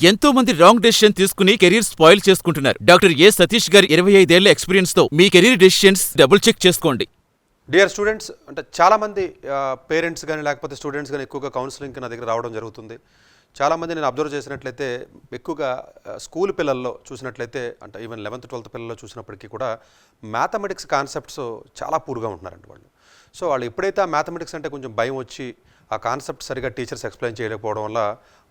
ఎంతో మంది wrong decision తీసుకుని కెరీర్ స్పాయిల్ చేసుకుంటున్నారు. డాక్టర్ సతీష్ గారి 25 ఏళ్ల ఎక్స్పీరియన్స్ తో మీ కెరీర్ డెసిషన్స్ డబుల్ చెక్ చేసుకోండి. డియర్ స్టూడెంట్స్, అంటే చాలామంది పేరెంట్స్ కానీ లేకపోతే స్టూడెంట్స్ కానీ ఎక్కువగా కౌన్సిలింగ్కి నా దగ్గర రావడం జరుగుతుంది. చాలామంది నేను అబ్జర్వ్ చేసినట్లయితే ఎక్కువగా స్కూల్ పిల్లల్లో చూసినట్లయితే, అంటే ఈవెన్ 11th 12th పిల్లల్లో చూసినప్పటికీ కూడా మ్యాథమెటిక్స్ కాన్సెప్ట్స్ చాలా పూర్గా ఉంటున్నారండి వాళ్ళు. సో వాళ్ళు ఎప్పుడైతే ఆ మ్యాథమెటిక్స్ అంటే కొంచెం భయం వచ్చి ఆ కాన్సెప్ట్ సరిగా టీచర్స్ ఎక్స్ప్లెయిన్ చేయలేకపోవడం వల్ల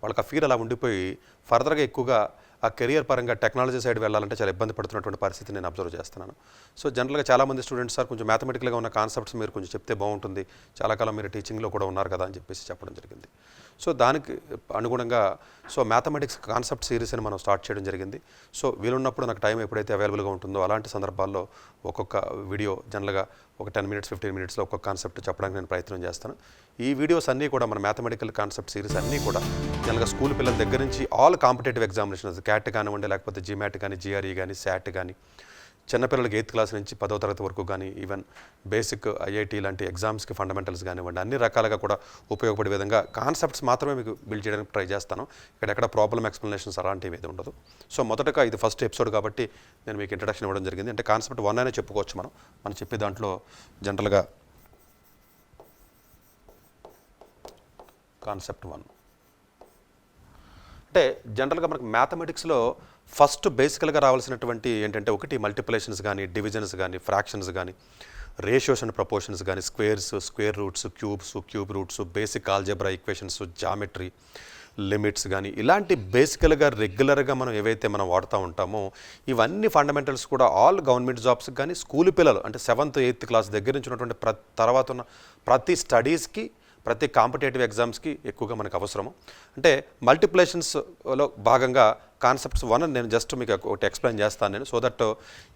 వాళ్ళకి ఆ ఫీల్ అలా ఉండిపోయి ఫర్దర్గా ఎక్కువగా ఆ కెరియర్ పరంగా టెక్నాలజీ సైడ్ వెళ్ళాలంటే చాలా ఇబ్బంది పడుతున్నటువంటి పరిస్థితి నేను అబ్జర్వ్ చేస్తున్నాను. సో జనరల్గా చాలామంది స్టూడెంట్స్ సార్ కొంచెం మ్యాథమెటికల్గా ఉన్న కాన్సెప్ట్స్ మీరు కొంచెం చెప్తే బాగుంటుంది, చాలా కాలం మీరు టీచింగ్లో కూడా ఉన్నారు కదా అని చెప్పేసి చెప్పడం జరిగింది. సో దానికి అనుగుణంగా మ్యాథమెటిక్స్ కాన్సెప్ట్ సిరీస్ అని మనం స్టార్ట్ చేయడం జరిగింది. సో వీలున్నప్పుడు నాకు టైం ఎప్పుడైతే అవైలబుల్గా ఉంటుందో అలాంటి సందర్భాల్లో ఒక్కొక్క వీడియో జనరల్గా ఒక 10 minutes 15 minutesలో ఒక్కొక్క కాన్సెప్ట్ చెప్పడానికి నేను ప్రయత్నం చేస్తాను. ఈ వీడియోస్ అన్నీ కూడా మన మ్యాథమెటికల్ కాన్సెప్ట్ సిరీస్ అన్నీ కూడా జనరల్గా స్కూల్ పిల్లల దగ్గర నుంచి ఆల్ కాంపిటేటివ్ ఎగ్జామినేషన్స్, క్యాట్ కానివ్వండి, లేకపోతే జీమాట్ కానీ, జిఆర్ఈ కానీ, శాట్ కానీ, చిన్నపిల్లలకి 8th క్లాస్ నుంచి 10వ తరగతి వరకు కానీ, ఈవెన్ బేసిక్ ఐఐటీ లాంటి ఎగ్జామ్స్కి ఫండమెంటల్స్ కానివ్వండి, అన్ని రకాలుగా కూడా ఉపయోగపడే విధంగా కాన్సెప్ట్స్ మాత్రమే మీకు బిల్డ్ చేయడానికి ట్రై చేస్తాను. ఇక్కడెక్కడ ప్రాబ్లమ్ ఎక్స్ప్లెనేషన్స్ అలాంటివి ఏది ఉండదు. సో మొదటగా ఇది ఫస్ట్ ఎపిసోడ్ కాబట్టి నేను మీకు ఇంట్రడక్షన్ ఇవ్వడం జరిగింది. అంటే కాన్సెప్ట్ 1 అనే చెప్పుకోవచ్చు. మనం చెప్పే దాంట్లో జనరల్గా కాన్సెప్ట్ 1 అంటే జనరల్గా మనకు మ్యాథమెటిక్స్లో ఫస్ట్ బేసికల్గా రావాల్సినటువంటి ఏంటంటే, ఒకటి మల్టిప్లికేషన్స్ కానీ, డివిజన్స్ కానీ, ఫ్రాక్షన్స్ కానీ, రేషియోస్ అండ్ ప్రపోర్షన్స్ కానీ, squares, square roots, cubes, cube roots, basic algebra equations, geometry, limits కానీ, ఇలాంటి బేసికల్గా రెగ్యులర్గా మనం ఏవైతే మనం వాడుతూ ఉంటామో ఇవన్నీ ఫండమెంటల్స్ కూడా ఆల్ గవర్నమెంట్ జాబ్స్కి కానీ, స్కూల్ పిల్లలు అంటే 7th 8th క్లాస్ దగ్గర నుంచి ఉన్నటువంటి తర్వాత ఉన్న ప్రతి స్టడీస్కి, ప్రతి కాంపిటేటివ్ ఎగ్జామ్స్కి ఎక్కువగా మనకు అవసరము. అంటే మల్టిప్లికేషన్స్లో భాగంగా కాన్సెప్ట్స్ 1 నేను జస్ట్ మీకు ఒకటి ఎక్స్ప్లెయిన్ చేస్తాను నేను. సో దట్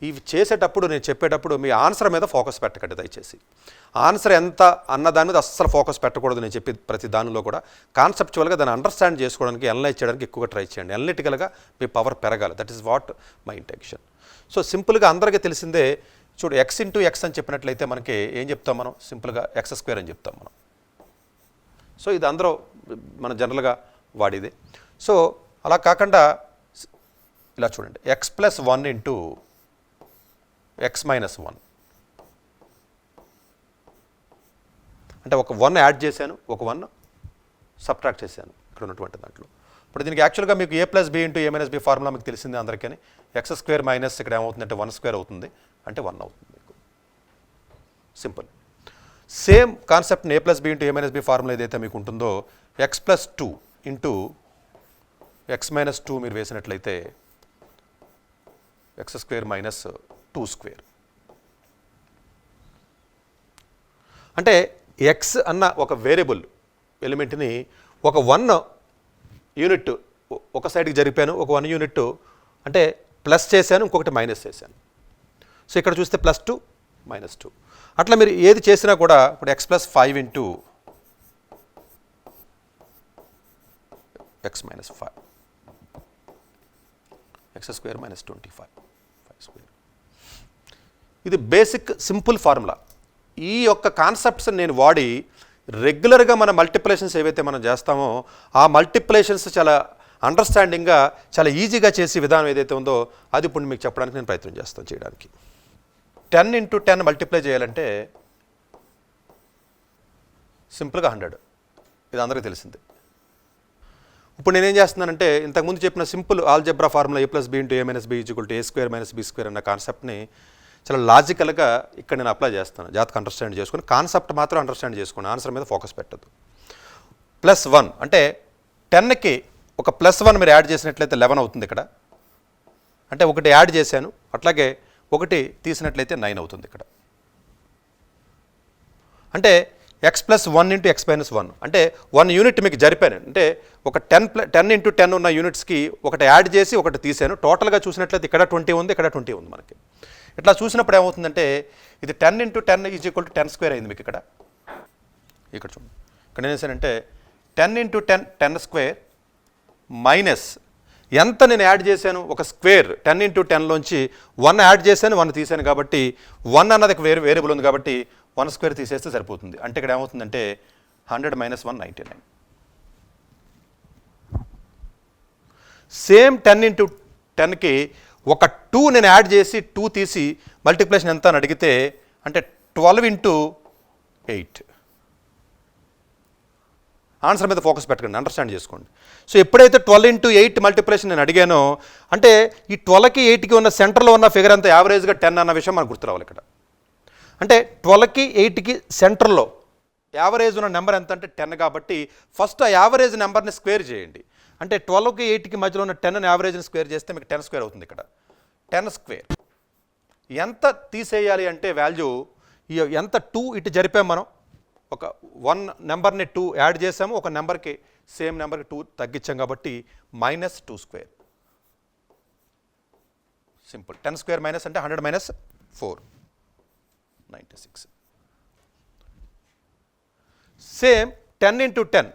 ఇవి చేసేటప్పుడు నేను చెప్పేటప్పుడు మీ ఆన్సర్ మీద ఫోకస్ పెట్టకండి దయచేసి. ఆన్సర్ ఎంత అన్న దాని మీద అస్సలు ఫోకస్ పెట్టకూడదు. నేను చెప్పి ప్రతి దానిలో కూడా కాన్సెప్చువల్గా దాన్ని అండర్స్టాండ్ చేసుకోవడానికి, అనలైజ్ చేయడానికి ఎక్కువగా ట్రై చేయండి. అనలిటికల్గా మీ పవర్ పెరగాలి. That is what my intention. So సింపుల్గా అందరికీ తెలిసిందే, చూడు x ఇంటూ x అని చెప్పినట్లయితే మనకి ఏం చెప్తాం మనం? సింపుల్గా x² అని చెప్తాం మనం. సో ఇది అందరూ మన జనరల్గా వాడేదే. సో అలా కాకుండా ఇలా చూడండి, x+1 ఇంటూ x-1 అంటే ఒక 1 యాడ్ చేశాను, ఒక 1 సబ్ట్రాక్ట్ చేశాను ఇక్కడ ఉన్నటువంటి దాంట్లో. ఇప్పుడు దీనికి యాక్చువల్గా మీకు a+b ఇంటూ a-b ఫార్ములా మీకు తెలిసిందే అందరికీ. x² మైనస్ ఇక్కడ ఏమవుతుందంటే 1² అవుతుంది, అంటే 1 అవుతుంది మీకు. సింపుల్. సేమ్ కాన్సెప్ట్ని a+b ఇంటూ a-b ఫార్ములా ఏదైతే మీకు ఉంటుందో x+2 ఇంటూ x-2 మీరు వేసినట్లయితే x² మైనస్ 2². అంటే x అన్న ఒక వేరియబుల్ ఎలిమెంట్ని ఒక 1 యూనిట్ ఒక సైడ్కి జరిపాను, ఒక 1 యూనిట్ అంటే ప్లస్ చేశాను, ఇంకొకటి మైనస్ చేశాను. సో ఇక్కడ చూస్తే +2 -2 అట్లా మీరు ఏది చేసినా కూడా ఇప్పుడు x+5 into x-5 x² minus 25 5². ఇది బేసిక్ సింపుల్ ఫార్ములా. ఈ యొక్క కాన్సెప్ట్స్ నేను వాడి రెగ్యులర్గా మన మల్టిప్లికేషన్స్ ఏవైతే మనం చేస్తామో ఆ మల్టిప్లికేషన్స్ చాలా అండర్స్టాండింగ్గా, చాలా ఈజీగా చేసే విధానం ఏదైతే ఉందో అది ఇప్పుడు మీకు చెప్పడానికి నేను ప్రయత్నం చేస్తాను చేయడానికి. 10 ఇంటూ 10 మల్టిప్లై చేయాలంటే సింపుల్గా 100. ఇది అందరికీ తెలిసిందే. ఇప్పుడు నేనేం చేస్తున్నానంటే ఇంతకుముందు చెప్పిన simple algebra formula a+b into a-b a² - b² అన్న కాన్సెప్ట్ని చాలా లాజికల్గా ఇక్కడ నేను అప్లై చేస్తాను. జాగ్రత్తగా అండర్స్టాండ్ చేసుకుని కాన్సెప్ట్ మాత్రం అండర్స్టాండ్ చేసుకోండి, ఆన్సర్ మీద ఫోకస్ పెట్టద్దు. +1 అంటే 10కి ఒక +1 మీరు యాడ్ చేసినట్లయితే 11 అవుతుంది ఇక్కడ. అంటే ఒకటి యాడ్ చేశాను, అట్లాగే ఒకటి తీసినట్లయితే 9 అవుతుంది ఇక్కడ. అంటే x+1 ఇంటూ x-1 అంటే 1 యూనిట్ మీకు జరిపాను. అంటే ఒక 10 ఇంటూ 10 ఉన్న యూనిట్స్కి ఒకటి యాడ్ చేసి ఒకటి తీసాను. టోటల్గా చూసినట్లయితే ఇక్కడ 20 ఉంది, ఇక్కడ 20 ఉంది మనకి. ఇట్లా చూసినప్పుడు ఏమవుతుందంటే ఇది 10 ఇంటూ 10 = 10² అయింది మీకు ఇక్కడ. ఇక్కడ చూడండి, ఇక్కడ ఏం చేశానంటే 10 ఇంటూ 10 10² మైనస్ ఎంత నేను యాడ్ చేశాను, ఒక స్క్వేర్ 10 ఇంటూ 10లోంచి 1 యాడ్ చేశాను, 1 తీశాను కాబట్టి 1 అన్నది ఒక వేరియబుల్ ఉంది కాబట్టి 1² తీసేస్తే సరిపోతుంది. అంటే ఇక్కడ ఏమవుతుందంటే 100 - 1 99. సేమ్ 10 ఇంటూ 10కి ఒక 2 నేను యాడ్ చేసి 2 తీసి మల్టిప్లికేషన్ ఎంత అని అడిగితే అంటే 12 ఇంటూ 8. ఆన్సర్ మీద ఫోకస్ పెట్టకండి, అండర్స్టాండ్ చేసుకోండి. సో ఎప్పుడైతే 12 ఇంటూ 8 మల్టిప్లికేషన్ నేను అడిగానో అంటే ఈ 12కి 8కి ఉన్న సెంటర్లో ఉన్న ఫిగర్ అంతా యావరేజ్గా 10 అన్న విషయం మనకు గుర్తు రావాలి ఇక్కడ. అంటే 12కి 8కి సెంటర్లో యావరేజ్ ఉన్న నెంబర్ ఎంత అంటే 10 కాబట్టి ఫస్ట్ ఆ యావరేజ్ నెంబర్ని స్క్వేర్ చేయండి. అంటే 12కి 8కి మధ్యలో ఉన్న 10 యావరేజ్ని స్క్వేర్ చేస్తే మీకు 10 స్క్వేర్ అవుతుంది. ఇక్కడ 10 స్క్వేర్ ఎంత తీసేయాలి అంటే వాల్యూ ఎంత 2 ఇటు జరిపాం మనం, ఒక 1 నెంబర్ని 2 యాడ్ చేసాము, ఒక నెంబర్కి సేమ్ నెంబర్కి 2 తగ్గించాం కాబట్టి -2 స్క్వేర్. సింపుల్. 10 స్క్వేర్ మైనస్ అంటే 100 మైనస్ 4 96. సేమ్ 10 ఇంటూ 10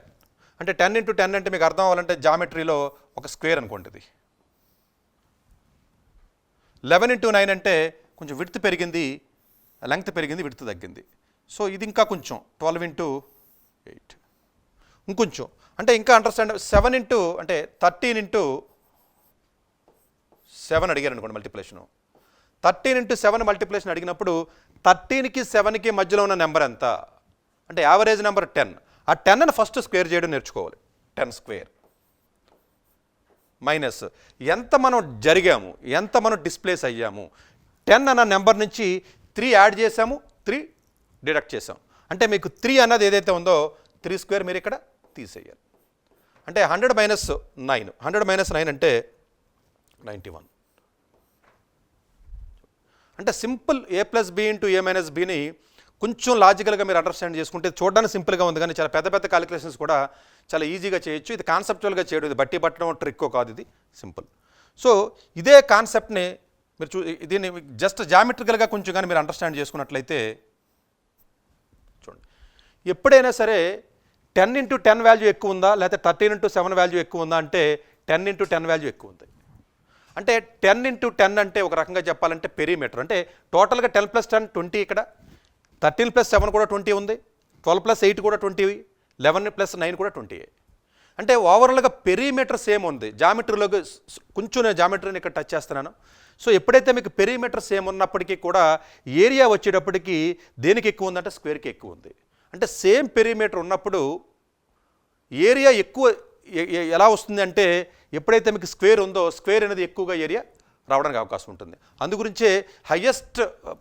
అంటే 10 ఇంటూ 10 అంటే మీకు అర్థం అవ్వాలంటే జామెట్రీలో ఒక స్క్వేర్ అనుకోండి. ఇది 11 ఇంటూ 9 అంటే కొంచెం విడ్త్ పెరిగింది, లెంగ్త్ పెరిగింది, విడ్త్ తగ్గింది. సో ఇది ఇంకా కొంచెం 12 ఇంటూ 8 ఇంకొంచెం అంటే ఇంకా అండర్స్టాండ్. 7 ఇంటూ అంటే 13 ఇంటూ 7 అడిగారు అనుకోండి మల్టిప్లికేషను. 13 ఇంటూ 7 మల్టిప్లికేషన్ అడిగినప్పుడు 13కి 7కి మధ్యలో ఉన్న నెంబర్ ఎంత అంటే యావరేజ్ నెంబర్ 10. ఆ 10ని ఫస్ట్ స్క్వేర్ చేయడం నేర్చుకోవాలి. 10 స్క్వేర్ మైనస్ ఎంత మనం జరిగాము, ఎంత మనం డిస్ప్లేస్ అయ్యాము. 10 అన్న నెంబర్ నుంచి 3 యాడ్ చేసాము, 3 డిడక్ట్ చేసాం. అంటే మీకు 3 అన్నది ఏదైతే ఉందో 3 స్క్వేర్ మీరు ఇక్కడ తీసేయాలి. అంటే 100 మైనస్ 9, 100 మైనస్ 9 అంటే 91. అంటే simple a plus B into a minus బిని కొంచెం లాజికల్గా మీరు అండర్స్టాండ్ చేసుకుంటే చూడడానికి సింపుల్గా ఉంది, కానీ చాలా పెద్ద పెద్ద క్యాలిక్యులేషన్స్ కూడా చాలా ఈజీగా చేయొచ్చు. ఇది కాన్సెప్చువల్గా చేయడం, ఇది బట్టి పట్టడం ట్రిక్కో కాదు, ఇది సింపుల్. సో ఇదే కాన్సెప్ట్ని మీరు దీన్ని జస్ట్ జామెట్రికల్గా కొంచెం కానీ మీరు అండర్స్టాండ్ చేసుకున్నట్లయితే చూడండి. ఎప్పుడైనా సరే 10 ఇంటూ 10 వాల్యూ ఎక్కువ ఉందా లేకపోతే 13 ఇంటూ 7 వాల్యూ ఎక్కువ ఉందా అంటే 10 ఇంటూ 10 వాల్యూ ఎక్కువ ఉంది. అంటే 10 ఇంటూ 10 అంటే ఒక రకంగా చెప్పాలంటే పెరిమీటర్. అంటే టోటల్గా 10 ప్లస్ 10 20, ఇక్కడ 13 ప్లస్ 7 కూడా 20 ఉంది, 12 ప్లస్ 8 కూడా 20, 11 ప్లస్ 9 కూడా 20. అంటే ఓవరాల్గా పెరిమీటర్ సేమ్ ఉంది. జామెట్రీలోకి కొంచెం నేను జామెట్రీని ఇక్కడ టచ్ చేస్తున్నాను. సో ఎప్పుడైతే మీకు పెరిమీటర్ సేమ్ ఉన్నప్పటికీ కూడా ఏరియా వచ్చేటప్పటికి దేనికి ఎక్కువ ఉందంటే స్క్వేర్కి ఎక్కువ ఉంది. అంటే సేమ్ పెరిమీటర్ ఉన్నప్పుడు ఏరియా ఎక్కువ ఎలా వస్తుంది అంటే ఎప్పుడైతే మీకు స్క్వేర్ ఉందో స్క్వేర్ అనేది ఎక్కువగా ఏరియా రావడానికి అవకాశం ఉంటుంది. అందుగురించే హయ్యెస్ట్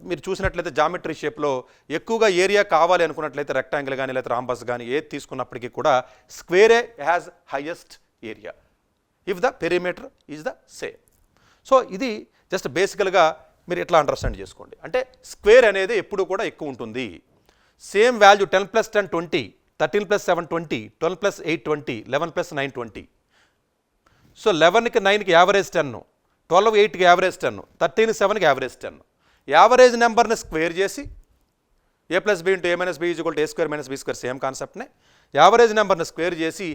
మీరు చూసినట్లయితే జామెట్రీ షేప్లో ఎక్కువగా ఏరియా కావాలి అనుకున్నట్లయితే రెక్టాంగిల్ కానీ లేదా రాంబస్ కానీ ఏది తీసుకున్నప్పటికీ కూడా స్క్వేరే has highest area if the perimeter is the same. So ఇది జస్ట్ బేసికల్గా మీరు ఎట్లా అండర్స్టాండ్ చేసుకోండి. అంటే స్క్వేర్ అనేది ఎప్పుడు కూడా ఎక్కువ ఉంటుంది. Same value 10 plus 10 20, 13 plus 7 20, 12 plus 8 20, 11 plus 9 20. So 11కి 9కి యావరేజ్ 10, 12 8కి యావరేజ్ 10, 13 7కి యావరేజ్ 10. యావరేజ్ నెంబర్ని స్క్వేర్ చేసి a plus B into a minus B is equal to a square minus B square same కాన్సెప్ట్నే యావరేజ్ నెంబర్ని స్క్వేర్ చేసి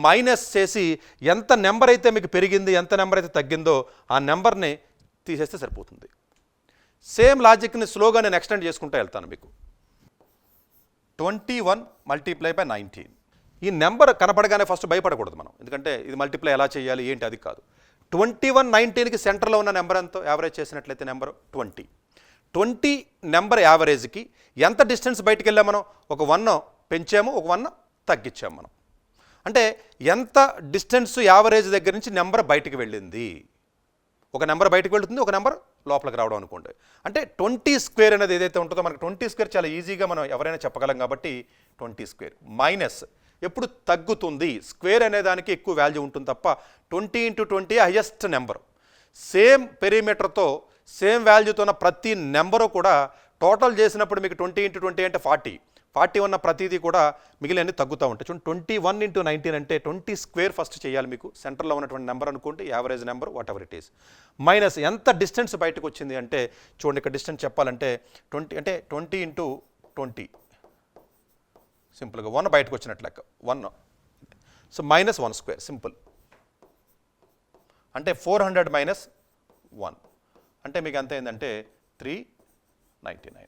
మైనస్ చేసి ఎంత నెంబర్ అయితే మీకు పెరిగింది, ఎంత నెంబర్ అయితే తగ్గిందో ఆ నెంబర్ని తీసేస్తే సరిపోతుంది. సేమ్ లాజిక్ని స్లోగా నేను ఎక్స్టెండ్ చేసుకుంటూ వెళ్తాను. మీకు 21 మల్టీప్లై బై 19. ఈ నెంబర్ కనపడగానే ఫస్ట్ భయపడకూడదు మనం, ఎందుకంటే ఇది మల్టిప్లై ఎలా చేయాలి ఏంటి అది కాదు. 21 19కి సెంటర్లో ఉన్న నెంబర్ ఎంతో యావరేజ్ చేసినట్లయితే నెంబరు 20. 20 నెంబర్ యావరేజ్కి ఎంత డిస్టెన్స్ బయటికి వెళ్ళాం మనం, ఒక 1 పెంచాము, ఒక 1 తగ్గించాము మనం. అంటే ఎంత డిస్టెన్స్ యావరేజ్ దగ్గర నుంచి నెంబర్ బయటికి వెళ్ళింది. ఒక నెంబర్ బయటకు వెళుతుంది, ఒక నెంబర్ లోపలికి రావడం అనుకోండి. అంటే 20 స్క్వేర్ అనేది ఏదైతే ఉంటుందో మనకు 20 స్క్వేర్ చాలా ఈజీగా మనం ఎవరైనా చెప్పగలం కాబట్టి 20 స్క్వేర్. మైనస్ ఎప్పుడు తగ్గుతుంది, స్క్వేర్ అనే దానికి ఎక్కువ వాల్యూ ఉంటుంది తప్ప 20 ఇంటూ 20 హైయెస్ట్ నెంబర్. సేమ్ పెరిమీటర్తో సేమ్ వాల్యూతో ఉన్న ప్రతి నెంబరు కూడా టోటల్ చేసినప్పుడు మీకు 20 ఇంటూ 20 అంటే 40 ఉన్న ప్రతిదీ కూడా మిగిలినన్ని తగ్గుతూ ఉంటాయి. చూడండి 21 ఇంటూ 19 అంటే 20 స్క్వేర్ ఫస్ట్ చేయాలి. మీకు సెంటర్లో ఉన్నటువంటి నెంబర్ అనుకోండి, average number what ever it is. Minus ఎంత డిస్టెన్స్ బయటకు వచ్చింది అంటే చూడండి ఇక్కడ డిస్టెన్స్ చెప్పాలంటే 20 అంటే 20 ఇంటూ 20 సింపుల్గా 1 బయటకు వచ్చినట్లు లెక్క 1. సో మైనస్ 1 స్క్వేర్ సింపుల్ అంటే 400 మైనస్ 1 అంటే మీకు ఎంత అయిందంటే 399.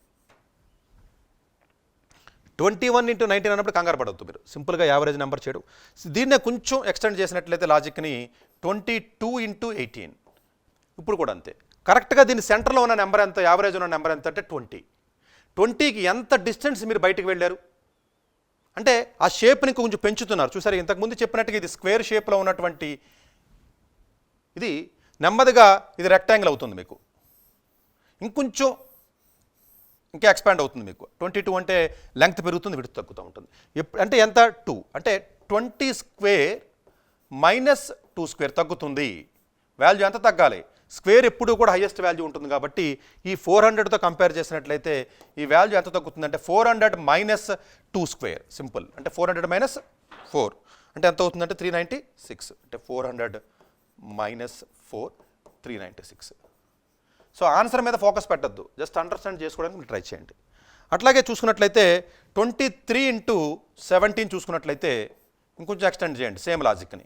21 ఇంటూ 19 అన్నప్పుడు కంగారు పడవద్దు మీరు, సింపుల్గా యావరేజ్ నెంబర్ చేయడం. దీన్నే కొంచెం ఎక్స్టెండ్ చేసినట్లయితే లాజిక్ని 22 ఇంటూ 18, ఇప్పుడు కూడా అంతే. కరెక్ట్గా దీని సెంటర్లో ఉన్న నెంబర్ ఎంత, యావరేజ్ ఉన్న నెంబర్ ఎంత అంటే 20కి ఎంత డిస్టెన్స్ మీరు బయటకు వెళ్ళారు అంటే ఆ షేప్ని కొంచెం పెంచుతున్నారు. చూసారు, ఇంతకుముందు చెప్పినట్టుగా ఇది స్క్వేర్ షేప్లో ఉన్నటువంటి ఇది నెమ్మదిగా ఇది రెక్టాంగిల్ అవుతుంది మీకు, ఇంకొంచెం ఇంకా ఎక్స్పాండ్ అవుతుంది మీకు. 22 అంటే లెంగ్త్ పెరుగుతుంది, విడ్త్ తగ్గుతూ ఉంటుంది. అంటే ఎంత 2 అంటే 20 స్క్వేర్ మైనస్ 2 స్క్వేర్ తగ్గుతుంది. వాల్యూ ఎంత తగ్గాలి, స్క్వేర్ ఎప్పుడు కూడా హైయెస్ట్ వాల్యూ ఉంటుంది కాబట్టి ఈ 400తో కంపేర్ చేసినట్లయితే ఈ వాల్యూ ఎంత తగ్గుతుంది అంటే 400 మైనస్ 2 స్క్వేర్. సింపుల్, అంటే 400 మైనస్ 4 అంటే ఎంత అవుతుందంటే 396. అంటే 400 మైనస్ 4 396. సో ఆన్సర్ మీద ఫోకస్ పెట్టద్దు, జస్ట్ అండర్స్టాండ్ చేసుకోవడానికి మీరు ట్రై చేయండి. అట్లాగే చూసుకున్నట్లయితే 23 ఇంటూ 17 చూసుకున్నట్లయితే ఇంకొంచెం ఎక్స్టెండ్ చేయండి సేమ్ లాజిక్ని.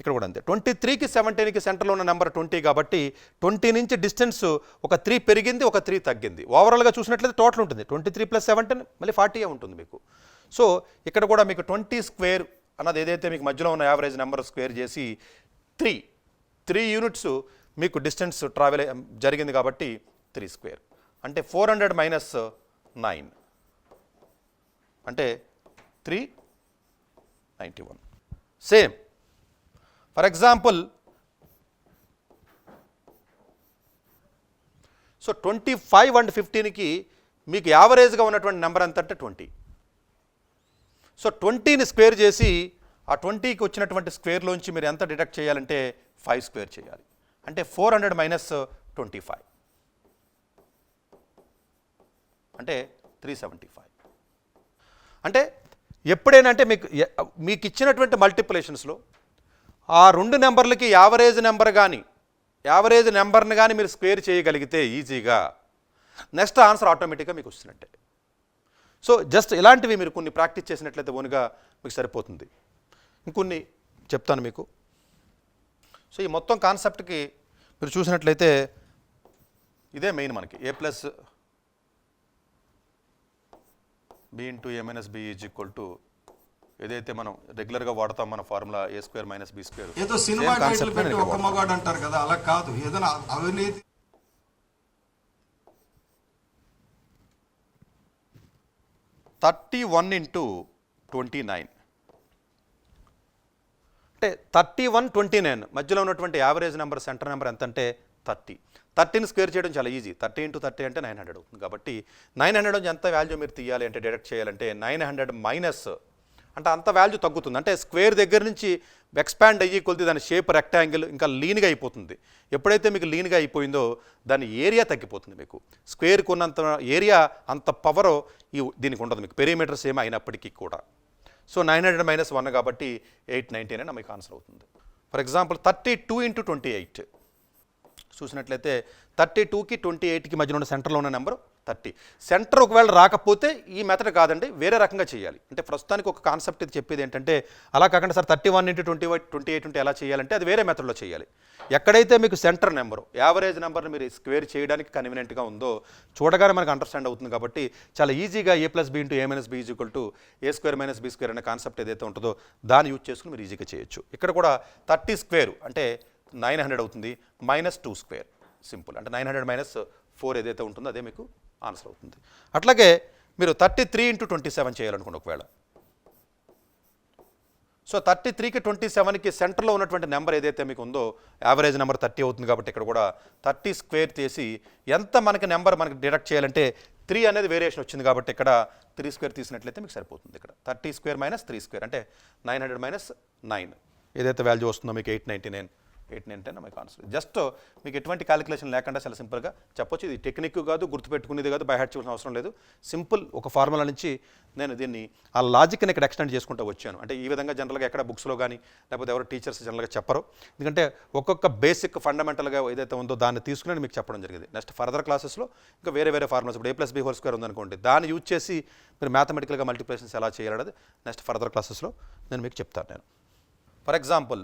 ఇక్కడ కూడా అంతే, 23కి 17కి సెంటర్లో ఉన్న నెంబర్ 20 కాబట్టి 20 నుంచి డిస్టెన్స్ ఒక 3 పెరిగింది, ఒక 3 తగ్గింది. ఓవరాల్గా చూసినట్లయితే టోటల్ ఉంటుంది 23 + 17 మళ్ళీ 40 ఉంటుంది మీకు. సో ఇక్కడ కూడా మీకు 20 స్క్వేర్ అన్నది ఏదైతే మీకు మధ్యలో ఉన్న యావరేజ్ నెంబర్ స్క్వేర్ చేసి 3 యూనిట్స్ మీకు డిస్టెన్స్ ట్రావెల్ జరిగింది కాబట్టి 3 స్క్వేర్ అంటే 400 మైనస్ 9 అంటే 391. Same for example, so 25 and 15కి మీకు యావరేజ్గా ఉన్నటువంటి నెంబర్ ఎంత అంటే 20. సో 20ని స్క్వేర్ చేసి ఆ 20కి వచ్చినటువంటి స్క్వేర్లోంచి మీరు ఎంత డిడక్ట్ చేయాలంటే 5 స్క్వేర్ చేయాలి. అంటే 400 మైనస్ 25 అంటే 375. అంటే ఎప్పుడైనా అంటే మీకు ఇచ్చినటువంటి మల్టిప్లికేషన్స్లో ఆ రెండు నెంబర్లకి యావరేజ్ నెంబర్ని కానీ మీరు స్క్వేర్ చేయగలిగితే ఈజీగా నెక్స్ట్ ఆన్సర్ ఆటోమేటిక్గా మీకు వస్తున్నట్టే. సో జస్ట్ ఇలాంటివి మీరు కొన్ని ప్రాక్టీస్ చేసినట్లయితే ఓన్గా మీకు సరిపోతుంది. ఇంకొన్ని చెప్తాను మీకు. సో ఈ మొత్తం కాన్సెప్ట్కి మీరు చూసినట్లయితే ఇదే మెయిన్ మనకి a plus b into a minus b is equal to ఏదైతే మనం రెగ్యులర్గా వాడతాం మన formula a square minus b square. ఏదో సినిమా టైటిల్ పెట్టి ఒక్క మగాడు అంటారు కదా, అలా కాదు. ఏదైనా అవినీతి 31 ఇంటూ 29 అంటే 31 29 మధ్యలో ఉన్నటువంటి యావరేజ్ నెంబర్ సెంటర్ నెంబర్ ఎంత అంటే 30ని స్క్వేర్ చేయడం చాలా ఈజీ. 30 ఇంటూ 30 అంటే 900 అవుతుంది. కాబట్టి 900 నుంచి ఎంత వాల్యూ మీరు తీయాలి అంటే డిడక్ట్ చేయాలంటే 900 మైనస్ అంటే అంత వాల్యూ తగ్గుతుంది. అంటే స్క్వేర్ దగ్గర నుంచి ఎక్స్పాండ్ అయ్యి కొద్ది దాని షేప్ రెక్టాంగిల్ ఇంకా లీన్గా అయిపోతుంది. ఎప్పుడైతే మీకు లీన్గా అయిపోయిందో దాని ఏరియా తగ్గిపోతుంది. మీకు స్క్వేర్కి ఉన్నంత ఏరియా అంత పవర్ దీనికి ఉండదు మీకు, పెరిమీటర్ సేమ్ అయినప్పటికీ కూడా. సో 900 మైనస్ 1 కాబట్టి 819 అని మీకు ఆన్సర్ అవుతుంది. ఫర్ ఎగ్జాంపుల్ 32 ఇంటూ 28 చూసినట్లయితే 32కి 28కి మధ్యలో ఉన్న సెంటర్లో ఉన్న నెంబర్ 30. సెంటర్ ఒకవేళ రాకపోతే ఈ మెథడ్ కాదండి, వేరే రకంగా చేయాలి. అంటే ప్రస్తుతానికి ఒక కాన్సెప్ట్ ఇది చెప్పేది ఏంటంటే అలా కాకుండా సార్ 31 ఇంటూ 28 ఉంటే ఎలా చేయాలంటే అది వేరే మెథడ్లో చేయాలి. ఎక్కడైతే మీకు సెంటర్ నెంబరు యావరేజ్ నెంబర్ని మీరు స్క్వేర్ చేయడానికి కన్వీనియంట్గా ఉందో చూడగానే మనకు అండర్స్టాండ్ అవుతుంది. కాబట్టి చాలా ఈజీగా a plus b into a minus b is equal to a square minus b square అనే కాన్సెప్ట్ ఏదైతే ఉంటుందో దాన్ని యూజ్ చేసుకుని మీరు ఈజీగా చేయొచ్చు. ఇక్కడ కూడా 30 స్క్వేర్ అంటే 900 అవుతుంది, మైనస్ 2 స్క్వేర్ సింపుల్ అంటే 900 మైనస్ 4 ఏదైతే ఉంటుందో అదే మీకు ఆన్సర్ అవుతుంది. అట్లాగే మీరు 33 ఇంటూ 27 చేయాలనుకోండి ఒకవేళ. సో 33కి 27కి సెంటర్లో ఉన్నటువంటి నెంబర్ ఏదైతే మీకు ఉందో యావరేజ్ నెంబర్ 30 అవుతుంది. కాబట్టి ఇక్కడ కూడా 30 స్క్వేర్ చేసి ఎంత మనకి నెంబర్ మనకి డిడక్ట్ చేయాలంటే 3 అనేది వేరియేషన్ వచ్చింది కాబట్టి ఇక్కడ 3 స్క్వేర్ తీసినట్లయితే మీకు సరిపోతుంది. ఇక్కడ 30 స్క్వేర్ మైనస్ 3 స్క్వేర్ అంటే 900 మైనస్ 9 ఏదైతే వాల్యూ వస్తుందో మీకు 899 మీకు ఆన్సర్. జస్ట్ మీకు ఎటువంటి క్యాలిక్యులేషన్ లేకుండా చాలా సింపుల్గా చెప్పొచ్చు. ఇది టెక్నిక్ కాదు, గుర్తుపెట్టుకునేది కాదు, బై హార్ట్ చేయాల్సిన అవసరం లేదు. సింపుల్ ఒక ఫార్ములా నుంచి నేను దీన్ని ఆ లాజిక్ని ఇక్కడ ఎక్స్టెండ్ చేసుకుంటూ వచ్చాను. అంటే ఈ విధంగా జనరల్గా ఎక్కడ బుక్స్లో కానీ లేకపోతే ఎవరు టీచర్స్ జనరల్గా చెప్పరు. ఎందుకంటే ఒక్కొక్క బేసిక్ ఫండమెంటల్గా ఏదైతే ఉందో దాన్ని తీసుకుని మీకు చెప్పడం జరిగింది. నెక్స్ట్ ఫర్దర్ క్లాసెస్లో ఇంకా వేరే ఫార్ములాస్ ఇప్పుడు a plus b whole square ఉందనుకోండి, దాన్ని యూజ్ చేసి మీరు మ్యాథమెటికల్గా మల్టిప్లికేషన్స్ ఎలా చేయాలనేది నెక్స్ట్ ఫర్దర్ క్లాసెస్లో నేను మీకు చెప్తాను. నేను ఫర్ ఎగ్జాంపుల్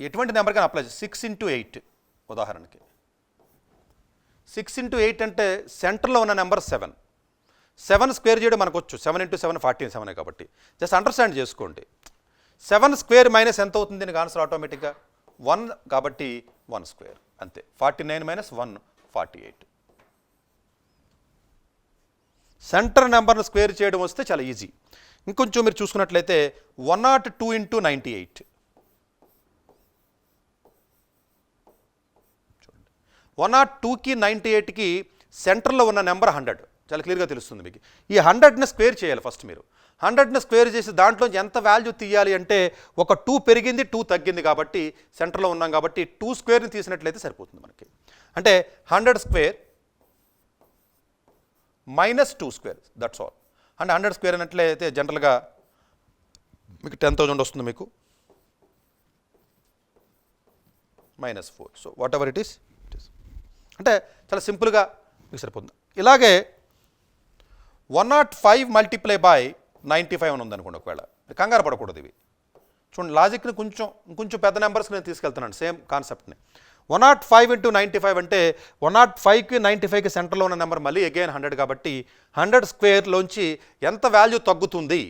ఎటువంటి నెంబర్ కానీ అప్లై 6 ఇంటూ 8 ఉదాహరణకి 6 ఇంటూ 8 అంటే సెంటర్లో ఉన్న నెంబర్ 7. 7 స్క్వేర్ చేయడం మనకు వచ్చు, 7 × 7 47 కాబట్టి జస్ట్ అండర్స్టాండ్ చేసుకోండి. 7 స్క్వేర్ మైనస్ ఎంత అవుతుంది దీనికి ఆన్సర్ ఆటోమేటిక్గా 1 కాబట్టి 1 స్క్వేర్ అంతే. 49 - 1 48. సెంటర్ నెంబర్ను స్క్వేర్ చేయడం వస్తే చాలా ఈజీ. ఇంకొంచెం మీరు చూసుకున్నట్లయితే 102 × 98 చూడండి. 102కి 98కి సెంటర్లో ఉన్న నెంబర్ 100 చాలా క్లియర్గా తెలుస్తుంది మీకు. ఈ 100ని స్క్వేర్ చేయాలి ఫస్ట్ మీరు. 100ని స్క్వేర్ చేసి దాంట్లో ఎంత వాల్యూ తీయాలి అంటే ఒక 2 పెరిగింది 2 తగ్గింది కాబట్టి సెంటర్లో ఉన్నాం కాబట్టి 2 స్క్వేర్ని తీసినట్లయితే సరిపోతుంది మనకి. అంటే 100 స్క్వేర్ -2 స్క్వేర్ దట్స్ ఆల్. అంటే 100 స్క్వేర్ అన్నట్లయితే జనరల్గా మీకు 10,000 వస్తుంది మీకు -4. So what ever it is అంటే చాలా సింపుల్గా మీకు సరిపోతుంది. ఇలాగే 105 × 95 అని ఉందనుకోండి. ఒకవేళ కంగారు పడకూడదు ఇవి. చూడండి లాజిక్ని కొంచెం పెద్ద నెంబర్స్కి నేను తీసుకెళ్తున్నాను సేమ్ కాన్సెప్ట్ని. 105 × 95 అంటే 105కి 95కి సెంటర్లో ఉన్న నెంబర్ మళ్ళీ అగైన్ 100 కాబట్టి 100 స్క్వేర్లోంచి ఎంత వాల్యూ తగ్గుతుంది,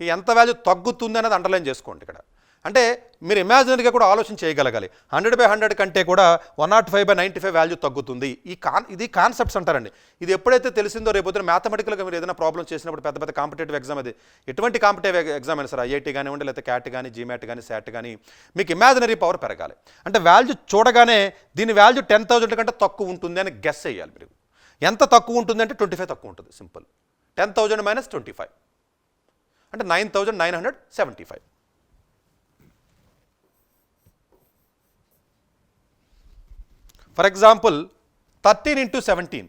ఈ ఎంత వాల్యూ తగ్గుతుంది అనేది అండర్లైన్ చేసుకోండి ఇక్కడ. అంటే మీరు ఇమాజినరీగా కూడా ఆలోచన చేయగలగాలి. 100/100 కంటే కూడా 105/95 వాల్యూ తగ్గుతుంది. ఇది కాన్సెప్ట్స్ అంటారండి. ఇది ఎప్పుడైతే తెలిసిందో రేపొద్దున మ్యాథమెటికల్గా మీరు ఏదైనా ప్రాబ్లం చేసినప్పుడు పెద్ద కాంపిటేటివ్ ఎగ్జామ్ అది ఎటువంటి కాంపిటేటివ్ ఎగ్జామ్ అయినా సరే ఐఐటీ కానివ్వండి లేకపోతే క్యాట్ కానీ జీమాట్ కానీ శాట్ కానీ మీకు ఇమాజినరీ పవర్ పెరగాలి. అంటే వాల్యూ చూడగానే దీని వాల్యూ 10,000 కంటే తక్కువ ఉంటుంది అని గెస్ చేయాలి మీరు. ఎంత తక్కువ ఉంటుంది అంటే 25 తక్కువ ఉంటుంది. సింపుల్. 10,000 - 25 అంటే 9,975. For example 13 × 17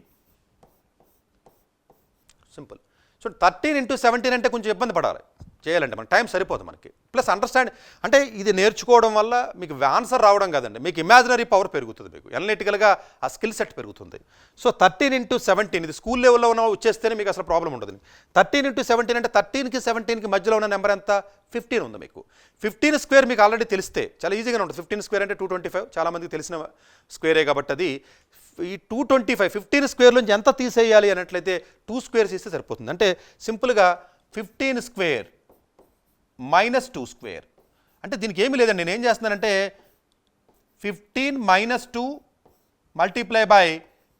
simple. సో 13 × 17 అంటే కొంచెం ఇబ్బంది పడాలి చేయాలంటే మనకి టైం సరిపోదు మనకి. ప్లస్ అండర్స్టాండ్ అంటే ఇది నేర్చుకోవడం వల్ల మీకు ఆన్సర్ రావడం కాదండి, మీకు ఇమాజినరీ పవర్ పెరుగుతుంది, మీకు ఎనలిటికల్గా ఆ స్కిల్ సెట్ పెరుగుతుంది. సో 13 × 17 ఇది స్కూల్ లెవెల్లో ఉన్న వచ్చేస్తేనే మీకు అసలు ప్రాబ్లం ఉండదు. 13 × 17 అంటే 13కి 17కి మధ్యలో ఉన్న నెంబర్ ఎంత 15 ఉంది మీకు. 15 స్క్వేర్ మీకు ఆల్రెడీ తెలిస్తే చాలా ఈజీగానే ఉంటుంది. 15 స్క్వేర్ అంటే 225 చాలామందికి తెలిసిన స్క్వేరే కాబట్టి అది ఈ 225 15 స్క్వేర్లోంచి ఎంత తీసేయాలి అన్నట్లయితే 2 స్క్వేర్స్ ఇస్తే సరిపోతుంది. అంటే సింపుల్గా 15 స్క్వేర్ -2 స్క్వేర్ అంటే దీనికి ఏమీ లేదండి. నేను ఏం చేస్తున్నానంటే 15 - 2 ×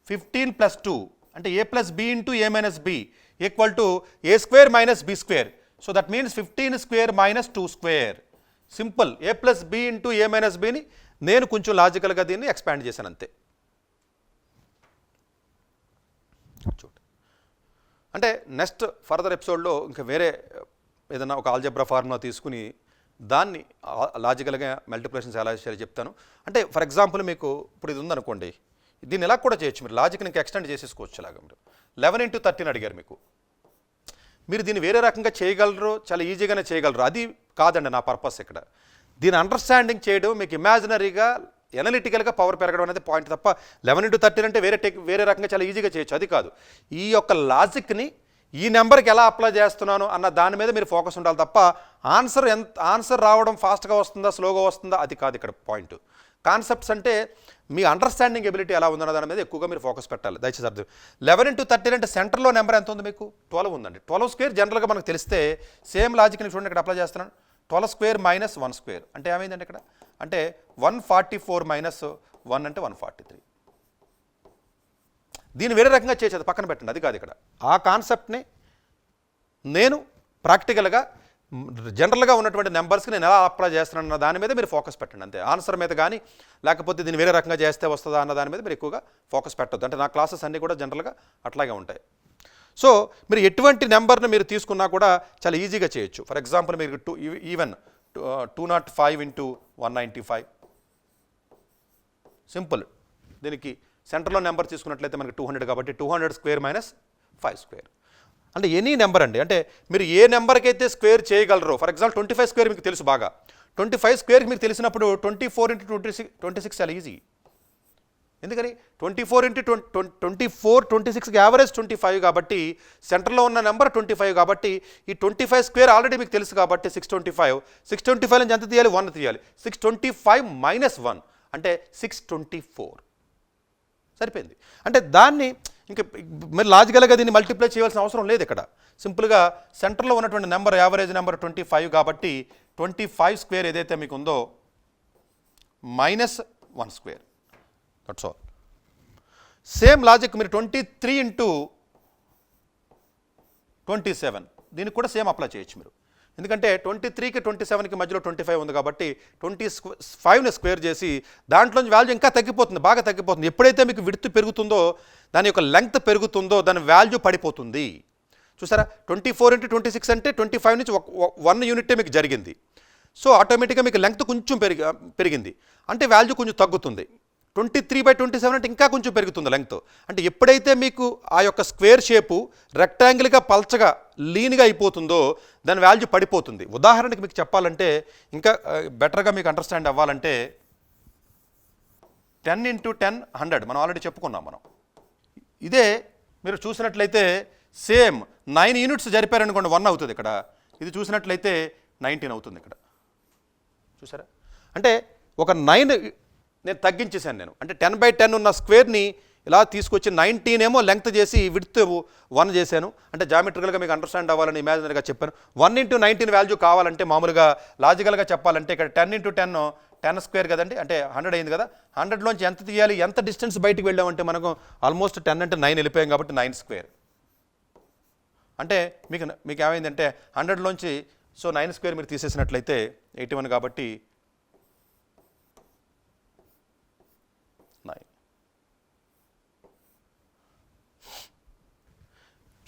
15 + 2 అంటే a + b × a - b = a² - b square. So that means 15 square -2 square. Simple. a + b × a - bని నేను కొంచెం లాజికల్గా దీన్ని ఎక్స్పాండ్ చేశాను అంతే. చూడండి అంటే నెక్స్ట్ ఫర్దర్ ఎపిసోడ్లో ఇంకా వేరే ఏదైనా ఒక ఆల్జబ్రా ఫార్ములా తీసుకుని దాన్ని లాజికల్గా మల్టిప్లికేషన్స్ ఎలా చేయాలో చెప్తాను. అంటే ఫర్ ఎగ్జాంపుల్ మీకు ఇప్పుడు ఇది ఉందనుకోండి, దీన్ని ఎలా కూడా చేయొచ్చు మీరు, లాజిక్ని ఇంకా ఎక్స్టెండ్ చేసేసుకోవచ్చు. ఇలాగా మీరు 11 × 13 అడిగారు మీకు, మీరు దీన్ని వేరే రకంగా చేయగలరు, చాలా ఈజీగానే చేయగలరు. అది కాదండి నా పర్పస్ ఇక్కడ. దీని అండర్స్టాండింగ్ చేయడం మీకు ఇమాజినరీగా ఎనలిటికల్గా పవర్ పెరగడం అనేది పాయింట్ తప్ప 11 × 13 అంటే వేరే రకంగా చాలా ఈజీగా చేయొచ్చు అది కాదు. ఈ యొక్క లాజిక్ని ఈ నెంబర్కి ఎలా అప్లై చేస్తున్నాను అన్న దాని మీద మీరు ఫోకస్ ఉండాలి తప్ప ఆన్సర్ రావడం ఫాస్ట్గా వస్తుందా స్లోగా వస్తుందా అది కాదు ఇక్కడ పాయింట్. కాన్సెప్ట్స్ అంటే మీ అండర్స్టాండింగ్ ఎబిలిటీ ఎలా ఉందన్న దాని మీద ఎక్కువగా మీరు ఫోకస్ పెట్టాలి. దయచేసి అర్థం. 11 × 13 అంటే సెంటర్లో నెంబర్ ఎంత ఉంది మీకు 12 ఉందండి. 12 స్క్వేర్ జనరల్గా మనకు తెలిస్తే సేమ్ లాజిక్ని చూడండి ఇక్కడ అప్లై చేస్తున్నాను. 12 స్క్వేర్ -1 స్క్వేర్ అంటే ఏమైందండి ఇక్కడ అంటే 144 - 1 అంటే 143. దీన్ని వేరే రకంగా చేసేది పక్కన పెట్టండి, అది కాదు ఇక్కడ. ఆ కాన్సెప్ట్ని నేను ప్రాక్టికల్గా జనరల్గా ఉన్నటువంటి నెంబర్స్కి నేను ఎలా అప్లై చేస్తున్నాను అన్న దాని మీద మీరు ఫోకస్ పెట్టండి అంతే. ఆన్సర్ మీద కానీ లేకపోతే దీన్ని వేరే రకంగా చేస్తే వస్తుందా అన్న దాని మీద మీరు ఎక్కువగా ఫోకస్ పెట్టొద్దు. అంటే నా క్లాసెస్ అన్నీ కూడా జనరల్గా అట్లాగే ఉంటాయి. సో మీరు ఎటువంటి నెంబర్ని మీరు తీసుకున్నా కూడా చాలా ఈజీగా చేయొచ్చు. ఫర్ ఎగ్జాంపుల్ మీరు ఈవెన్ 205 × 195 సింపుల్. దీనికి సెంటర్లో నెంబర్ తీసుకున్నట్లయితే మనకి 200 కాబట్టి 200 స్క్వేర్ -5 స్క్వేర్ అంటే ఎనీ నెంబర్ అండి. అంటే మీరు ఏ నెంబర్కి అయితే స్క్వేర్ చేయగలరో, ఫర్ ఎగ్జాంపుల్ 25 స్క్వేర్ మీకు తెలుసు బాగా, 25 స్క్వేర్కి మీకు తెలిసినప్పుడు 24 × 26 చాలా ఈజీ. ఎందుకని 24 × 26కి యావరేజ్ 25 కాబట్టి సెంటర్లో ఉన్న నెంబర్ 25 కాబట్టి ఈ 25 స్క్వేర్ ఆల్రెడీ మీకు తెలుసు కాబట్టి 625 నుంచి ఎంత తీయాలి 1 తీయాలి. 625 - 1 అంటే 624 సరిపోయింది. అంటే దాన్ని ఇంకా మరి లాజికల్గా దీన్ని మల్టిప్లై చేయాల్సిన అవసరం లేదు ఇక్కడ. సింపుల్గా సెంటర్లో ఉన్నటువంటి నెంబర్ యావరేజ్ నెంబర్ 25 కాబట్టి 25 స్క్వేర్ ఏదైతే మీకు ఉందో -1 square, that's all. Same logic మీరు 23 ఇంటూ 27 దీనికి కూడా సేమ్ అప్లై చేయొచ్చు మీరు. ఎందుకంటే 23కి 27కి మధ్యలో 25 ఉంది కాబట్టి 25ని స్క్వేర్ చేసి దాంట్లోంచి వాల్యూ ఇంకా తగ్గిపోతుంది, బాగా తగ్గిపోతుంది. ఎప్పుడైతే మీకు విడ్త్ పెరుగుతుందో దాని యొక్క లెంగ్త్ పెరుగుతుందో దాని వాల్యూ పడిపోతుంది. చూసారా, 24 ఇంటూ 26 అంటే 25 నుంచి 1 యూనిటే మీకు జరిగింది. సో ఆటోమేటిక్గా మీకు లెంగ్త్ కొంచెం పెరిగింది అంటే వాల్యూ కొంచెం తగ్గుతుంది. 23/27 అంటే ఇంకా కొంచెం పెరుగుతుంది లెంగ్త్. అంటే ఎప్పుడైతే మీకు ఆ యొక్క స్క్వేర్ షేపు రెక్టాంగిల్గా పల్చగా లీన్గా అయిపోతుందో దాని వాల్యూ పడిపోతుంది. ఉదాహరణకి మీకు చెప్పాలంటే ఇంకా బెటర్గా మీకు అండర్స్టాండ్ అవ్వాలంటే 10 ఇంటూ 10 100 మనం ఆల్రెడీ చెప్పుకున్నాం మనం. ఇదే మీరు చూసినట్లయితే సేమ్ 9 యూనిట్స్ జరిపారనుకోండి 1 అవుతుంది ఇక్కడ. ఇది చూసినట్లయితే 19 అవుతుంది ఇక్కడ. చూసారా, అంటే ఒక 9 నేను తగ్గించేశాను నేను. అంటే 10/10 ఉన్న స్క్వేర్ని ఇలా తీసుకొచ్చి 19 ఏమో లెంగ్త్ చేసి విడ్త్ 1 చేశాను. అంటే జామెట్రికల్గా మీకు అండర్స్టాండ్ అవ్వాలని ఇమాజినరీగా చెప్పాను. 1 ఇంటూ 19 వాల్యూ కావాలంటే మామూలుగా లాజికల్గా చెప్పాలంటే ఇక్కడ 10 ఇంటూ 10 స్క్వేర్ కదండి, అంటే 100 అయింది కదా. 100లోంచి ఎంత తీయాలి, ఎంత డిస్టెన్స్ బయటికి వెళ్ళామంటే మనకు ఆల్మోస్ట్ 10 అంటే 9 వెళ్ళిపోయాం కాబట్టి 9 స్క్వేర్. అంటే మీకు ఏమైందంటే 100లోంచి 9 స్క్వేర్ మీరు తీసేసినట్లయితే 81 కాబట్టి 9.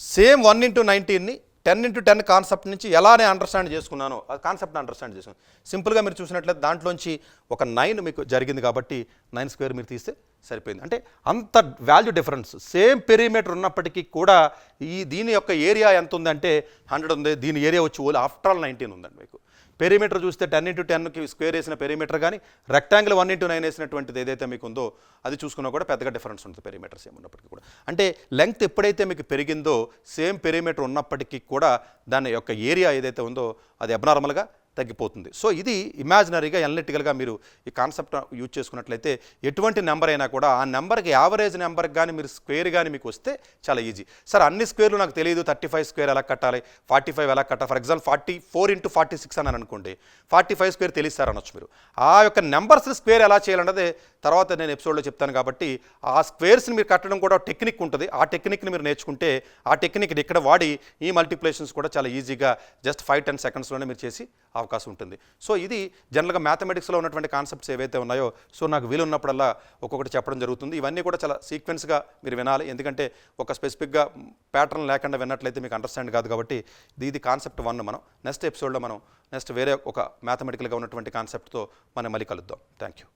సేమ్ 1 ఇంటూ 19ని 10 ఇంటూ 10 కాన్సెప్ట్ నుంచి ఎలా నేను అండర్స్టాండ్ చేసుకున్నానో ఆ కాన్సెప్ట్ని అండర్స్టాండ్ చేసుకున్నాను. సింపుల్గా మీరు చూసినట్లయితే దాంట్లోంచి ఒక 9 మీకు జరిగింది కాబట్టి 9 స్క్వేర్ మీరు తీస్తే సరిపోయింది. అంటే అంత వాల్యూ డిఫరెన్స్ సేమ్ పెరిమీటర్ ఉన్నప్పటికీ కూడా దీని యొక్క ఏరియా ఎంత ఉందంటే 100 ఉంది, దీని ఏరియా వచ్చి ఓన్లీ ఆఫ్టర్ ఆల్ 19 ఉందండి. మీకు పెరిమీటర్ చూస్తే 10 ఇంటూ 10కి స్క్వేర్ వేసిన పెరిమీటర్ కానీ రెక్టాంగిల్ 1 ఇంటూ 9 వేసినటువంటిది ఏదైతే మీకు ఉందో అది చూసుకున్నా కూడా పెద్దగా డిఫరెన్స్ ఉంటుంది పెరిమీటర్ సేమ్ ఉన్నప్పటికీ కూడా. అంటే లెంగ్త్ ఎప్పుడైతే మీకు పెరిగిందో సేమ్ పెరిమీటర్ ఉన్నప్పటికీ కూడా దాని యొక్క ఏరియా ఏదైతే ఉందో అది అబ్నార్మల్గా తగ్గిపోతుంది. సో ఇది ఇమాజినరీగా అనలిటికల్గా మీరు ఈ కాన్సెప్ట్ యూజ్ చేసుకున్నట్లయితే ఎటువంటి నెంబర్ అయినా కూడా ఆ నెంబర్కి యావరేజ్ నెంబర్కి కానీ మీరు స్క్వేర్ కానీ మీకు వస్తే చాలా ఈజీ. సార్ అన్ని స్క్వేర్లు నాకు తెలియదు, 35 స్క్వేర్ ఎలా కట్టాలి, 45 ఎలా కట్టాలి, ఫర్ ఎగ్జాంపుల్ 44 ఇంటూ 46 అని అనుకోండి, 45 స్క్వేర్ తెలియదు సార్ అనొచ్చు మీరు. ఆ యొక్క నెంబర్స్ స్క్వేర్ ఎలా చేయాలన్నది తర్వాత నేను ఎపిసోడ్లో చెప్తాను. కాబట్టి ఆ స్క్వేర్స్ని మీరు కట్టడం కూడా టెక్నిక్ ఉంటుంది. ఆ టెక్నిక్ని మీరు నేర్చుకుంటే ఆ టెక్నిక్ని ఇక్కడ వాడి ఈ మల్టిప్లికేషన్స్ కూడా చాలా ఈజీగా జస్ట్ 5-10 సెకండ్స్లోనే మీరు చేసి అవకాశం ఉంటుంది. సో ఇది జనరల్గా మ్యాథమెటిక్స్లో ఉన్నటువంటి కాన్సెప్ట్స్ ఏవైతే ఉన్నాయో సో నాకు వీలున్నప్పుడల్లా ఒక్కొక్కటి చెప్పడం జరుగుతుంది. ఇవన్నీ కూడా చాలా సీక్వెన్స్గా మీరు వినాలి, ఎందుకంటే ఒక స్పెసిఫిక్గా ప్యాటర్న్ లేకుండా విన్నట్లయితే మీకు అండర్స్టాండ్ కాదు. కాబట్టి ఇది కాన్సెప్ట్ 1. మనం నెక్స్ట్ ఎపిసోడ్లో మనం వేరే ఒక మ్యాథమెటికల్గా ఉన్నటువంటి కాన్సెప్ట్తో మనం మళ్ళీ కలుద్దాం. Thank you.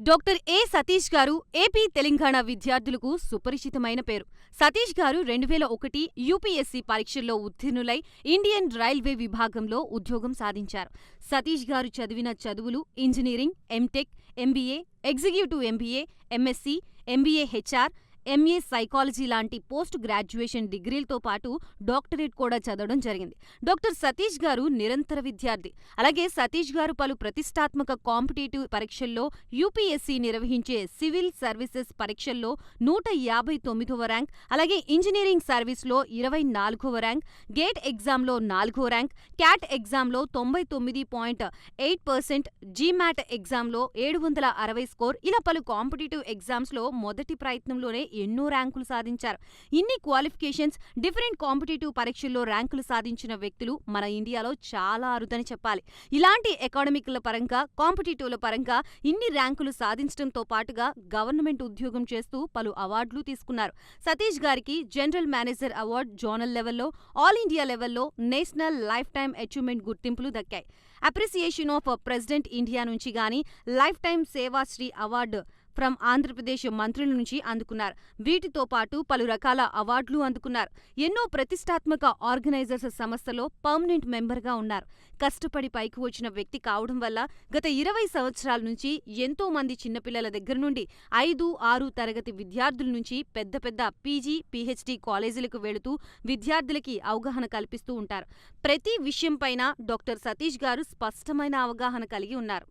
డాక్టర్ ఏ సతీష్ గారు ఏపీ తెలంగాణ విద్యార్థులకు సుపరిచితమైన పేరు. సతీష్ గారు 2001 యూపీఎస్సీ పరీక్షల్లో ఉత్తీర్ణులై ఇండియన్ రైల్వే విభాగంలో ఉద్యోగం సాధించారు. సతీష్ గారు చదివిన చదువులు engineering, MTech, MBA, executive MBA, MSc, MBA HR, MA psychology లాంటి పోస్ట్ గ్రాడ్యుయేషన్ డిగ్రీలతో పాటు డాక్టరేట్ కూడా చదవడం జరిగింది. డాక్టర్ సతీష్ గారు నిరంతర విద్యార్థి. అలాగే సతీష్ గారు పలు ప్రతిష్టాత్మక కాంపిటేటివ్ పరీక్షల్లో యూపీఎస్సీ నిర్వహించే సివిల్ సర్వీసెస్ పరీక్షల్లో 159వ ర్యాంక్, అలాగే ఇంజనీరింగ్ సర్వీస్లో 24వ ర్యాంక్, గేట్ ఎగ్జామ్లో 4వ ర్యాంక్, క్యాట్ ఎగ్జామ్లో 99.8%, జీమాట్ ఎగ్జామ్లో 760 స్కోర్, ఇలా పలు కాంపిటేటివ్ ఎగ్జామ్స్లో మొదటి ప్రయత్నంలోనే ఎన్నో ర్యాంకులు సాధించారు. ఇన్ని క్వాలిఫికేషన్స్, డిఫరెంట్ కాంపిటేటివ్ పరీక్షల్లో ర్యాంకులు సాధించిన వ్యక్తులు మన ఇండియాలో చాలా అరుదని చెప్పాలి. ఇలాంటి అకాడమిక్ల పరంగా, కాంపిటేటివ్ల పరంగా ఇన్ని ర్యాంకులు సాధించడంతో పాటుగా గవర్నమెంట్ ఉద్యోగం చేస్తూ పలు అవార్డులు తీసుకున్నారు. సతీష్ గారికి జనరల్ మేనేజర్ అవార్డు జోనల్ లెవెల్లో, ఆల్ ఇండియా లెవెల్లో నేషనల్ లైఫ్ టైమ్ అచీవ్మెంట్ గుర్తింపులు దక్కాయి. అప్రిసియేషన్ ఆఫ్ ప్రెసిడెంట్ ఇండియా నుంచి గానీ lifetime Sevashri award from Andhra Pradesh మంత్రుల నుంచి అందుకున్నారు. వీటితో పాటు పలు రకాల అవార్డులు అందుకున్నారు. ఎన్నో ప్రతిష్టాత్మక ఆర్గనైజర్స్ సంస్థలో పర్మనెంట్ మెంబర్గా ఉన్నారు. కష్టపడి పైకి వచ్చిన వ్యక్తి కావడం వల్ల గత 20 సంవత్సరాల నుంచి ఎంతో మంది చిన్నపిల్లల దగ్గర నుండి 5-6 తరగతి విద్యార్థుల నుంచి పెద్ద పెద్ద పీజీ, పీహెచ్డీ కాలేజీలకు వెళుతూ విద్యార్థులకి అవగాహన కల్పిస్తూ ఉంటారు. ప్రతి విషయంపైన డాక్టర్ సతీష్ గారు స్పష్టమైన అవగాహన కలిగి ఉన్నారు.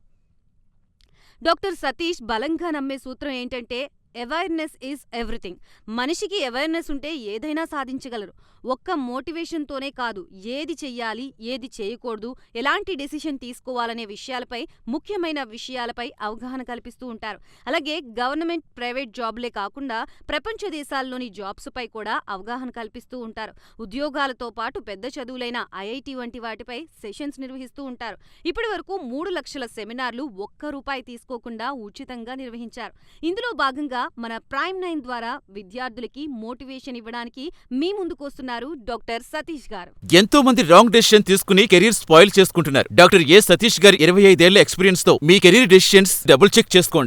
డాక్టర్ సతీష్ బలంగా నమ్మే సూత్రం ఏంటంటే అవేర్నెస్ ఈజ్ ఎవ్రీథింగ్. మనిషికి అవేర్నెస్ ఉంటే ఏదైనా సాధించగలరు. ఒక్క మోటివేషన్తోనే కాదు, ఏది చెయ్యాలి, ఏది చేయకూడదు, ఎలాంటి డెసిషన్ తీసుకోవాలనే విషయాలపై, ముఖ్యమైన విషయాలపై అవగాహన కల్పిస్తూ ఉంటారు. అలాగే గవర్నమెంట్, ప్రైవేట్ జాబులే కాకుండా ప్రపంచ దేశాల్లోని జాబ్స్ పై కూడా అవగాహన కల్పిస్తూ ఉంటారు. ఉద్యోగాలతో పాటు పెద్ద చదువులైన ఐఐటి వంటి వాటిపై సెషన్స్ నిర్వహిస్తూ ఉంటారు. ఇప్పటి వరకు 3 లక్షల సెమినార్లు ఒక్క రూపాయి తీసుకోకుండా ఉచితంగా నిర్వహించారు. ఇందులో భాగంగా మన ప్రైమ్9 ద్వారా విద్యార్థులకి మోటివేషన్ ఇవ్వడానికి మీ ముందుకొస్తున్నారు డాక్టర్ సతీష్ గారు. ఎంతో మంది రాంగ్ డెసిషన్ తీసుకుని కెరీర్ స్పాయిల్ చేసుకుంటున్నారు. డాక్టర్ సతీష్ గారి 25 ఏళ్ల ఎక్స్పీరియన్స్ తో మీ కెరీర్ డెసిషన్స్ డబుల్ చెక్ చేసుకోండి.